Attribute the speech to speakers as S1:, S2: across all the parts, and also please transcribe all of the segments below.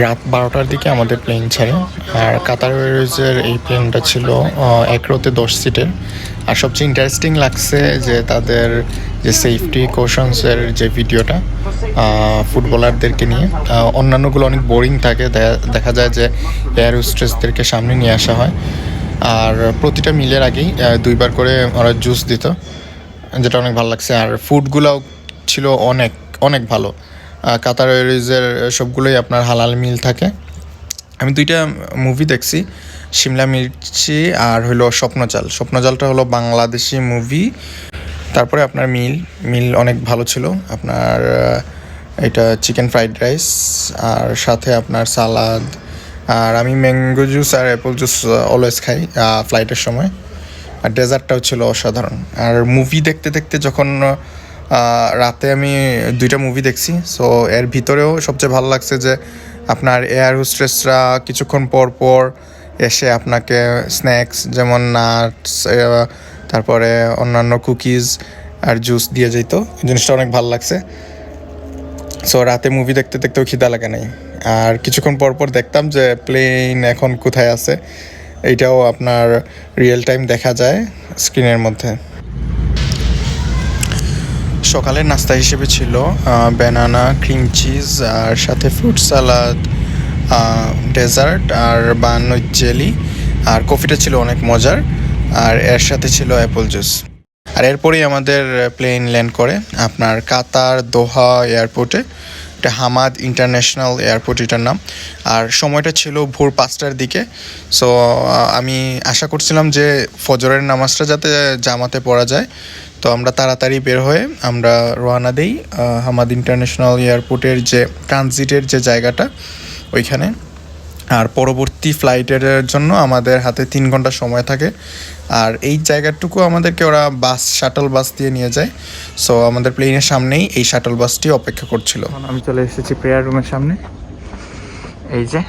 S1: রাত 12টার দিকে আমাদের প্লেন ছাড়ে। আর কাতার এয়ারওয়েজের এই প্লেনটা ছিল 1 রোতে 10 সিটের। আর সবচেয়ে ইন্টারেস্টিং লাগছে যে তাদের যে সেফটি কোশনসের যে ভিডিওটা ফুটবলারদেরকে নিয়ে, অন্যান্যগুলো অনেক বোরিং থাকে, দেখা যায় যে এয়ার হোস্টেসদেরকে সামনে নিয়ে আসা হয়। আর প্রতিটা মিলের আগেই 2বার করে ওরা জুস দিত, যেটা অনেক ভালো লাগছে। আর ফুডগুলোও ছিল অনেক অনেক ভালো। কাতার এয়ারওয়েজের সবগুলোই আপনার হালাল মিল থাকে। আমি 2টা মুভি দেখছি, শিমলা মির্চি আর হলো স্বপ্নজালটা হলো বাংলাদেশি মুভি। তারপরে আপনার মিল অনেক ভালো ছিল। আপনার এটা চিকেন ফ্রাইড রাইস আর সাথে আপনার সালাদ। আর আমি ম্যাঙ্গো জুস আর অ্যাপল জুস অলওয়েজ খাই ফ্লাইটের সময়। আর ডেজার্টটাও ছিল অসাধারণ। আর মুভি দেখতে দেখতে যখন রাতে আমি 2টা মুভি দেখছি, সো এর ভিতরেও সবচেয়ে ভালো লাগছে যে আপনার এয়ার হোস্টেসরা কিছুক্ষণ পর পর এসে আপনাকে স্ন্যাক্স যেমন নাটস, তারপরে অন্যান্য কুকিজ আর জুস দিয়ে যেত। জিনিসটা অনেক ভালো লাগছে। সো রাতে মুভি দেখতে দেখতেও খিদা লাগে নাই। আর কিছুক্ষণ পর পর দেখতাম যে প্লেন এখন কোথায় আছে, এইটাও আপনার রিয়েল টাইম দেখা যায় স্ক্রিনের মধ্যে। সকালের নাস্তা হিসেবে ছিল ব্যানানা, ক্রিম চিজ আর সাথে ফ্রুট সালাদ, ডেজার্ট আর বানোই জেলি। আর কফিটা ছিল অনেক মজার। আর এর সাথে ছিল অ্যাপল জুস। আর এরপরেই আমাদের প্লেন ল্যান্ড করে আপনার কাতার দোহা এয়ারপোর্টে। এটা হামাদ ইন্টারন্যাশনাল এয়ারপোর্ট এটার নাম। আর সময়টা ছিল ভোর 5টার দিকে। সো আমি আশা করছিলাম যে ফজরের নামাজটা যাতে জামাতে পড়া যায়। তো আমরা তাড়াতাড়ি বের হয়ে আমরা রওনা দিই হামাদ ইন্টারন্যাশনাল এয়ারপোর্টের যে ট্রানজিটের যে জায়গাটা ওইখানে। আর পরবর্তী ফ্লাইটের জন্য আমাদের হাতে 3 ঘন্টা সময় থাকে। আর এই জায়গাটুকু আমাদেরকে ওরা শাটল বাস দিয়ে নিয়ে যায়। সো আমাদের প্লেনের সামনেই এই শাটল বাসটি অপেক্ষা করছিল। আমি চলে এসেছি প্রেয়ার রুমের সামনে। এই যে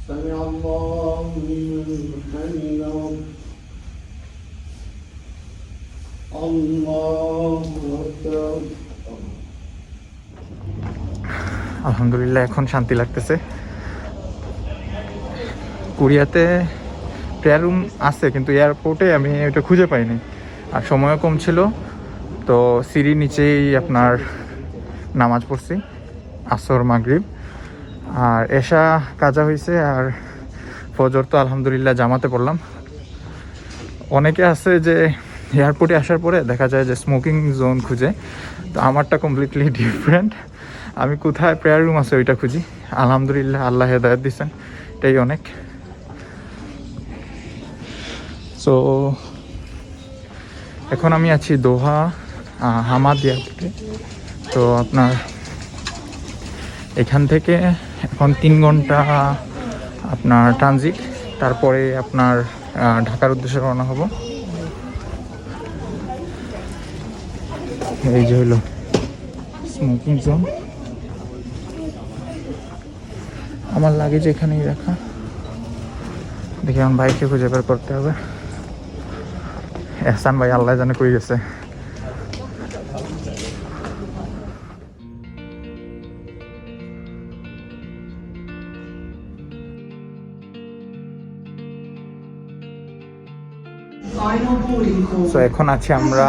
S2: سمع الله لمن حمده الله أكبر।
S1: আলহামদুলিল্লাহ এখন শান্তি লাগতেছে। কোরিয়াতে প্রেয়ার রুম আছে কিন্তু এয়ারপোর্টে আমি ওটা খুঁজে পাইনি। আর সময়ও কম ছিল, তো সিঁড়ির নিচেই আপনার নামাজ পড়ছি আসর মাগরিব। আর এশা কাজা হয়েছে আর ফজর তো আলহামদুলিল্লাহ জামাতে পড়লাম। অনেকে আছে যে এয়ারপোর্টে আসার পরে দেখা যায় যে স্মোকিং জোন খুঁজে, তো আমারটা কমপ্লিটলি ডিফারেন্ট। আমি কোথায় প্রেয়ার রুম আছে ওইটা খুঁজি। আলহামদুলিল্লাহ আল্লাহ হেদায়েত দিচ্ছেন, এটাই অনেক। সো এখন আমি আছি দোহা হামাদ এয়ারপোর্টে। তো আপনার এখান থেকে এখন 3 ঘন্টা আপনার ট্রানজিট, তারপরে আপনার ঢাকার উদ্দেশ্যে রওনা হব। এই যে হলো স্মোকিং জোন। আমার লাগেজ এখানেই রাখা। দেখি আমার বাইককে খুঁজে বের করতে হবে। এহসান ভাই আল্লাহ জানে কই গেছে। সো এখন আছি আমরা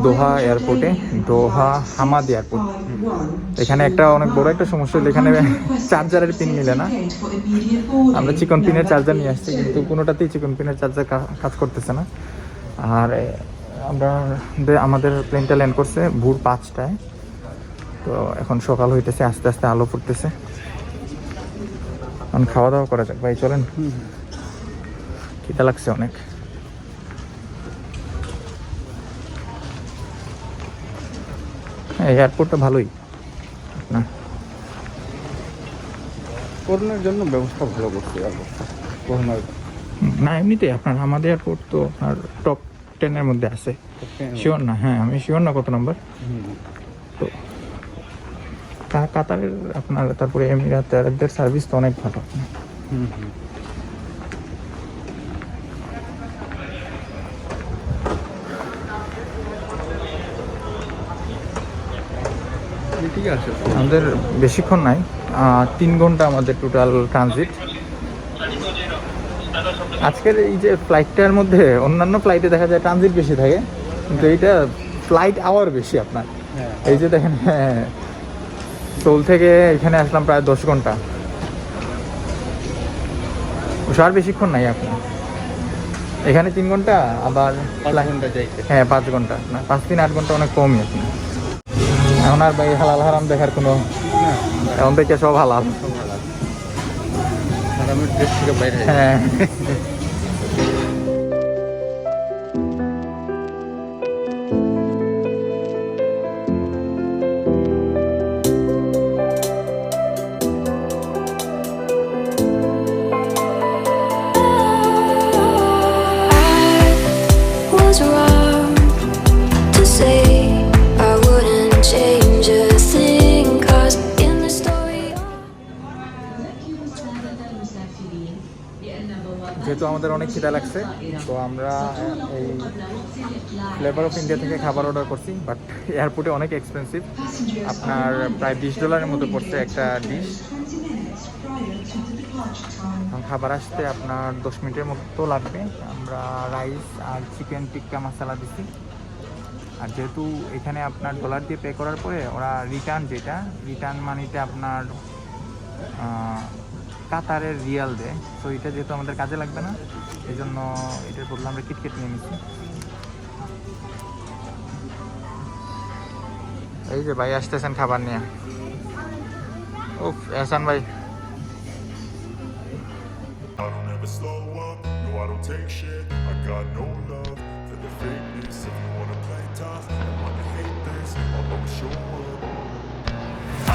S1: দোহা এয়ারপোর্টে, দোহা হামাদ এয়ারপোর্ট। এখানে একটা অনেক বড় একটা সমস্যা হলো, এখানে চার্জারের পিন মিলে না। আমরা চিকন পিনের চার্জার নিয়ে আসছি কিন্তু কোনোটাতেই চিকন পিনের চার্জার কাজ করতেছে না। আর আমাদের প্লেনটা ল্যান্ড করছে ভোর 5টায়। তো এখন সকাল হইতেছে, আস্তে আস্তে আলো ফুটতেছে। এখন খাওয়া দাওয়া করা যাক ভাই, চলেন। খিদা লাগছে অনেক। এয়ারপোর্টটা ভালোই না।
S3: করোনার জন্য ব্যবস্থা ভালো করতে পারবো করোনার
S4: না এমনিতে আপনার আমাদের এয়ারপোর্ট তো আপনার টপ 10-এর মধ্যে আছে। শিওর না, হ্যাঁ আমি শিওর না কত নম্বর। তো কাতারের আপনার তারপরে এমিরাত এদের সার্ভিস তো অনেক ভালো।
S3: ঠিক আছে।
S4: আমাদের বেশিক্ষণ নাই, 3 ঘন্টা আমাদের টোটাল ট্রানজিট। আজকের এই যে ফ্লাইটটার মধ্যে অন্যান্য ফ্লাইটে দেখা যায় ট্রানজিট বেশি থাকে, কিন্তু এইটা ফ্লাইট আওয়ার বেশি আপনার। এই যে দেখেন, হ্যাঁ সোল থেকে এখানে আসলাম প্রায় 10 ঘন্টা, আর বেশিক্ষণ নাই আপনার। এখানে 3 ঘন্টা, আবার
S3: 5 ঘন্টা যাইতে।
S4: হ্যাঁ 5 ঘন্টা না, 5-3 8 ঘন্টা অনেক কমই আপনার। এখন আর ভাই হালাল হারাম দেখার কোনো, এখন থেকে সব হালাল।
S3: হারামের দেশ থেকে বাইরে।
S4: হ্যাঁ
S5: was wrong to say I wouldn't change a thing, 'cause in the story
S4: যেহেতু আমাদের অনেক খিদা লাগছে, তো আমরা এই ফ্লেভার অফ ইন্ডিয়া থেকে খাবার অর্ডার করছি, বাট এয়ারপোর্টে অনেক এক্সপেন্সিভ। আপনার প্রায় $20 মতো পড়ছে একটা ডিশ। খাবার আসতে আপনার 10 মিনিটের মতো লাগবে। আমরা রাইস আর চিকেন টিক্কা মশলা দিছি। আর যেহেতু এখানে আপনার ডলার দিয়ে পে করার পরে ওরা রিটার্ন মানিতে আপনার কাতারের রিয়াল দেয়, তো এটা যেহেতু আমাদের কাজে লাগবে না, এই জন্য এটার বদলে আমরা কিটকেট নিয়ে নিচ্ছি। এই যে ভাই আসতেছেন খাবার নিয়ে। ও এহসান ভাই,
S6: I don't ever slow up, no I don't take shit. I got no love for the fakeness. If you wanna play tough and wanna hate this, I'll always show up.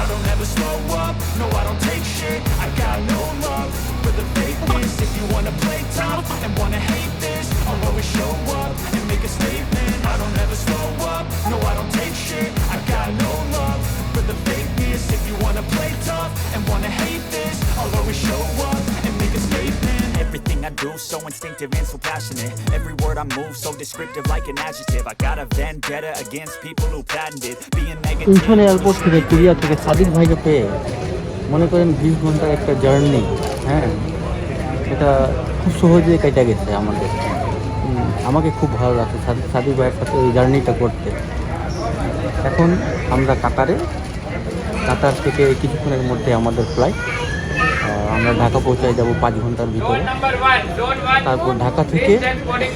S6: I don't ever slow up, no I don't take shit. I got no love for the fakeness. If you wanna play tough and wanna hate this, I'll always show up and make a statement. I don't ever slow up, no I don't take shit. I got no love for the fakeness. If you wanna play tough and wanna hate this, I'll always show up and make a statement. Everything I do so instinctive and so passionate. Every word I move so descriptive like an adjective. I got a vendetta against people who patented being negative.
S3: Incheon airport থেকে Korea থেকে সাদিক ভাইকে পেয়ে মনে করেন 20 ঘন্টার একটা journey, হ্যাঁ এটা খুব সহজেই কেটে গেছে আমাদের। আমাকে খুব ভালো লাগছে সাদিক ভাইয়ের সাথে এই জার্নিটা করতে। এখন আমরা কাতার থেকে কিছুক্ষণের মধ্যে আমাদের ফ্লাইট। আমরা ঢাকা পৌঁছায় যাব 5 ঘন্টার ভিতরে। তারপর ঢাকা থেকে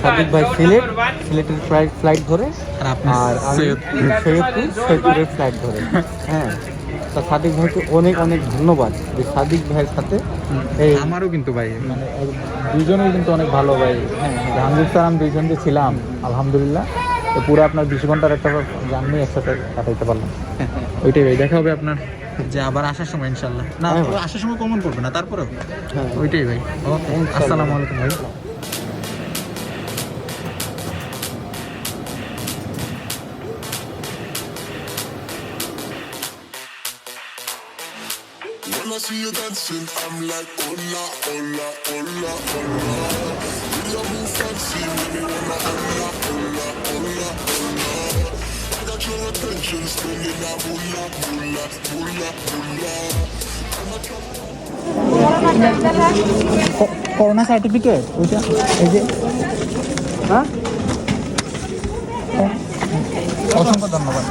S3: সাদিক ভাই সিলেটের ফ্লাইট ধরে, আর আমি সৈয়দপুরের ফ্লাইট ধরে। হ্যাঁ, তা সাদিক ভাইকে অনেক অনেক ধন্যবাদ যে সাদিক ভাইয়ের সাথে এই
S4: আমারও কিন্তু ভাই মানে দুজনেই কিন্তু অনেক ভালো ভাই। হ্যাঁ জাহাঙ্গীর স্যার আমি দুইজন যে ছিলাম আলহামদুলিল্লাহ, তো পুরো আপনার 20 ঘন্টার একটা জার্নি একসাথে কাটাইতে পারলাম। ওইটাই ভাই, দেখা হবে আপনার যে আবার আসার সময় ইনশাল্লাহ। না আসার সময় কমন করবে না, তারপরেও ওইটাই ভাই। ওকে, আসসালামু আলাইকুম ভাই।
S6: When I see you dancing, I'm like, hola, hola, hola, hola. You love me fancy, make me wanna hola, hola, hola, hola. I got your attention, spinning that hula, hula, hula, hula.
S4: Corona certificate ওইটা, এই যে হ্যাঁ, অসংখ্য ধন্যবাদ।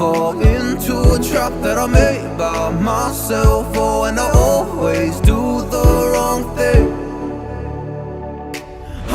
S7: fall into a trap that I made by myself. Oh, and I always do